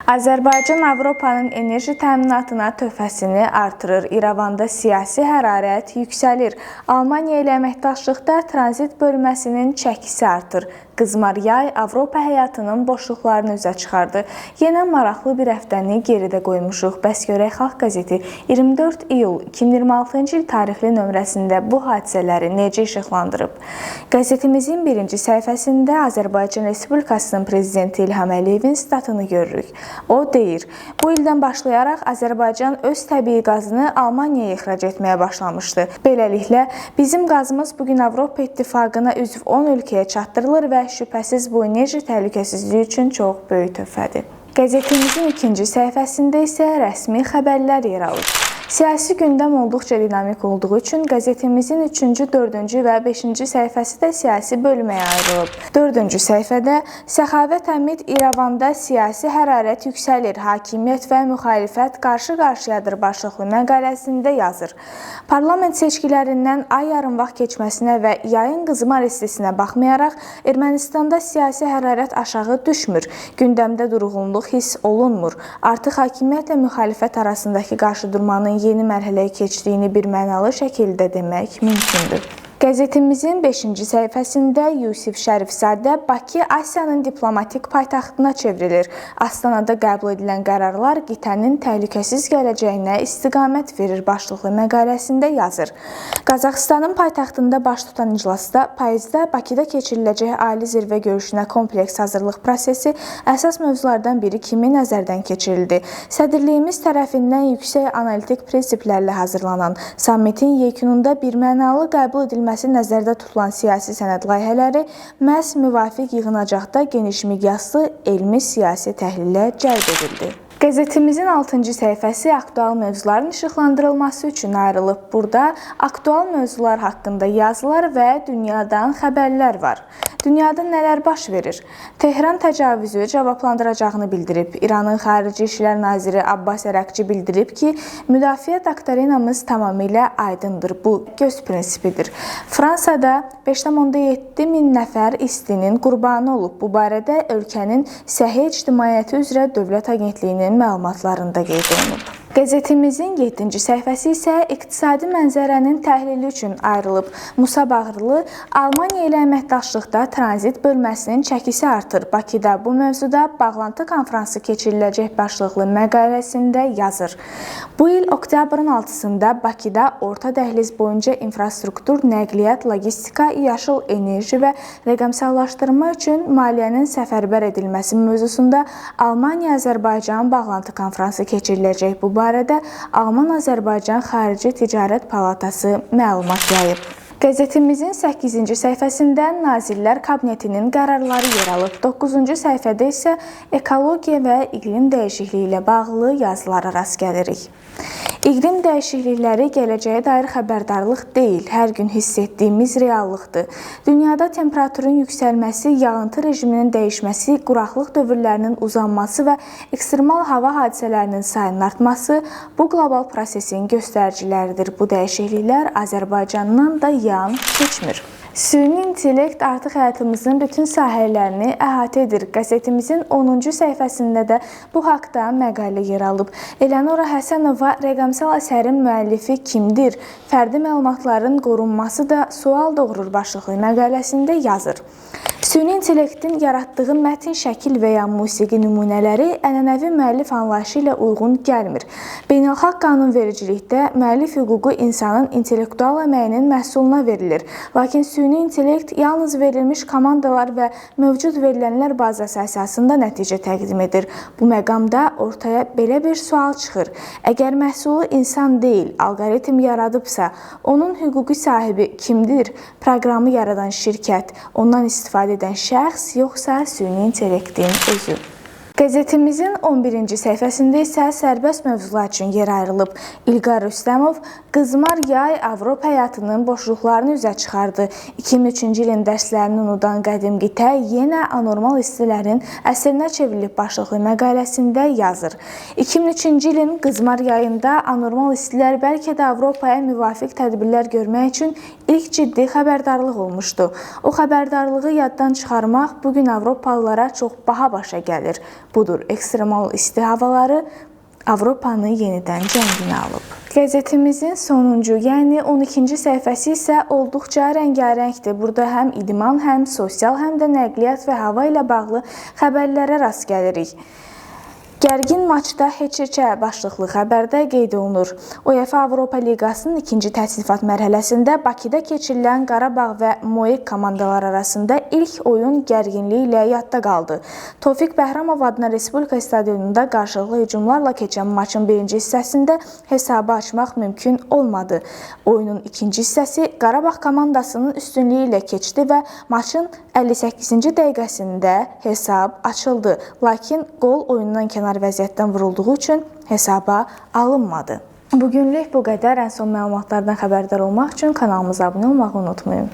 Azərbaycan Avropanın enerji təminatına töhfəsini artırır. İrəvanda siyasi hərarət yüksəlir. Almaniya ilə əməkdaşlıqda tranzit bölməsinin çəkisi artır. Qızmar yay Avropa həyatının boşluqlarını üzə çıxardı. Yenə maraqlı bir həftəni geridə qoymuşuq. Bəs görək Xalq qəzeti 24 iyul 2026-cı il tarixli nömrəsində bu hadisələri necə işıqlandırıb? Qəzetimizin birinci səhifəsində Azərbaycan Respublikasının prezidenti İlham Əliyevin statını görürük. O deyir, bu ildən başlayaraq Azərbaycan öz təbii qazını Almaniyaya ixrac etməyə başlamışdı. Beləliklə, bizim qazımız bugün Avropa İttifaqına üzv 10 ölkəyə çatdırılır və şübhəsiz bu enerji təhlükəsizliyi üçün çox böyük töhfədir. Qəzetimizin ikinci səhifəsində isə rəsmi xəbərlər yer alır. Siyasi gündəm olduqca dinamik olduğu üçün qəzetimizin 3-cü, 4-cü və 5-ci səhifəsi də siyasi bölməyə ayrılıb. 4-cü səhifədə Səxavət Həmid İrəvanda siyasi hərarət yüksəlir, hakimiyyət və müxalifət qarşı-qarşıyadır başlıqlı məqaləsində yazır. Parlament seçkilərindən ay yarım vaxt keçməsinə və yayın qızmar istisinə baxmayaraq, Ermənistanda siyasi hərarət aşağı düşmür, gündəmdə durğunluq hiss olunmur. Artıq hakimiyyətlə müxalifət arasındakı qarşıdurmanın yeni mərhələyə keçdiyini bir mənalı şəkildə demək mümkündür. Qəzetimizin 5-ci səhifəsində Yusif Şərifzadə Bakı Asiyanın diplomatik paytaxtına çevrilir. Astanada qəbul edilən qərarlar qitənin təhlükəsiz gələcəyinə istiqamət verir başlıqlı məqaləsində yazır. Qazaxıstanın paytaxtında baş tutan iclasda payızda Bakıda keçiriləcək ali zirvə görüşünə kompleks hazırlıq prosesi əsas mövzulardan biri kimi nəzərdən keçirildi. Sədrliyimiz tərəfindən yüksək analitik prinsiplərlə hazırlanan sammitin yekununda birmənalı qəbul edilməsi nəzərdə tutulan siyasi sənəd layihələri məhz müvafiq yığınacaqda geniş miqyaslı elmi siyasi təhlilə cəlb edildi. Qəzetimizin 6-cı səhifəsi aktual mövzuların işıqlandırılması üçün ayrılıb. Burada aktual mövzular haqqında yazılar və dünyadan xəbərlər var. Dünyada nələr baş verir? Tehran təcavüzü cavablandıracağını bildirib. İranın Xarici İşlər Naziri Abbas Əraqçı bildirib ki, müdafiə doktrinamız tamamilə aydındır. Bu göz prinsipidir. Fransada 5,7 min nəfər istinin qurbanı olub. Bu barədə ölkənin Səhiyyə İctimaiyyəti üzrə Dövlət Agentliyinin məlumatlarında qeyd olunub. Qəzetimizin 7-ci səhifəsi isə iqtisadi mənzərənin təhlili üçün ayrılıb. Musa Bağırlı Almaniya ilə əməkdaşlıqda tranzit bölməsinin çəkisi artır. Bakıda bu mövzuda bağlantı konfransı keçiriləcək başlıqlı məqaləsində yazır. Bu il oktyabrın 6-sında Bakıda orta dəhliz boyunca infrastruktur, nəqliyyat, logistika, yaşıl enerji və rəqəmsallaşdırma üçün maliyyənin səfərbər edilməsi mövzusunda Almaniya-Azərbaycan bağlantı konfransı keçiriləcək. Bu barədə Alman-Azərbaycan Xarici Ticarət Palatası məlumat yayıb. Qəzetimizin 8-ci səhifəsində Nazirlər Kabinetinin qərarları yer alıb. 9-cu səhifədə isə ekologiya və iqlim dəyişikliyi ilə bağlı yazılara rast gəlirik. İqlim dəyişiklikləri gələcəyə dair xəbərdarlıq deyil, hər gün hiss etdiyimiz reallıqdır. Dünyada temperaturun yüksəlməsi, yağıntı rejiminin dəyişməsi, quraqlıq dövrlərinin uzanması və ekstremal hava hadisələrinin sayının artması bu qlobal prosesin göstəriciləridir. Bu dəyişikliklər Azərbaycandan da yan keçmir. Süni intellekt artıq həyatımızın bütün sahələrini əhatə edir. Qəzetimizin 10-cu səhifəsində də bu haqda məqalə yer alıb. Eleonora Həsənova rəqəmsal əsərin müəllifi kimdir? Fərdi məlumatların qorunması da sual doğurur başlıqlı məqaləsində yazır. Süni intellektin yaratdığı mətn, şəkil və ya musiqi nümunələri ənənəvi müəllif anlayışı ilə uyğun gəlmir. Beynəlxalq qanunvericilikdə müəllif hüququ insanın intellektual əməyinin məhsuluna verilir. Lakin süni intellekt yalnız verilmiş komandalar və mövcud verilənlər bazası əsasında nəticə təqdim edir. Bu məqamda ortaya belə bir sual çıxır. Əgər məhsulu insan deyil, alqoritm yaradıbsa, onun hüquqi sahibi kimdir? Proqramı yaradan şirkət, ondan istifadə edən şəxs, yoxsa süni intellektin özü? Qəzetimizin 11-ci səhifəsində isə sərbəst mövzular üçün yer ayrılıb. İlqar Rüstəmov qızmar yay Avropa həyatının boşluqlarını üzə çıxardı. 2003-cü ilin dərslərini unudan qədim qitə yenə anormal istilərin əsrinə çevrilib başlıqlı məqaləsində yazır. 2003-cü ilin qızmar yayında anormal istilər bəlkə də Avropaya müvafiq tədbirlər görmək üçün ilk ciddi xəbərdarlıq olmuşdu. O xəbərdarlığı yaddan çıxarmaq bugün Avropalılara çox baha başa gəlir. Budur, ekstremal isti havaları Avropanı yenidən cənginə alıb. Qəzetimizin sonuncu, yəni 12-ci səhifəsi isə olduqca rəngarəngdir. Burada həm idman, həm sosial, həm də nəqliyyat və hava ilə bağlı xəbərlərə rast gəlirik. Gərgin maçda heç-heçə başlıqlı xəbərdə qeyd olunur. UEFA Avropa Liqasının ikinci təsnifat mərhələsində Bakıda keçirilən Qarabağ və Moek komandalar arasında ilk oyun gərginliyi ilə yadda qaldı. Tofiq Bəhramov adına Respublika stadionunda qarşılıqlı hücumlarla keçən maçın birinci hissəsində hesabı açmaq mümkün olmadı. Oyunun ikinci hissəsi Qarabağ komandasının üstünlüyü ilə keçdi və maçın 58-ci dəqiqəsində hesab açıldı. Lakin qol oyundan kənar vəziyyətdən vurulduğu üçün hesaba alınmadı. Bugünlük bu qədər. Ən son məlumatlardan xəbərdar olmaq üçün kanalımıza abunə olmağı unutmayın.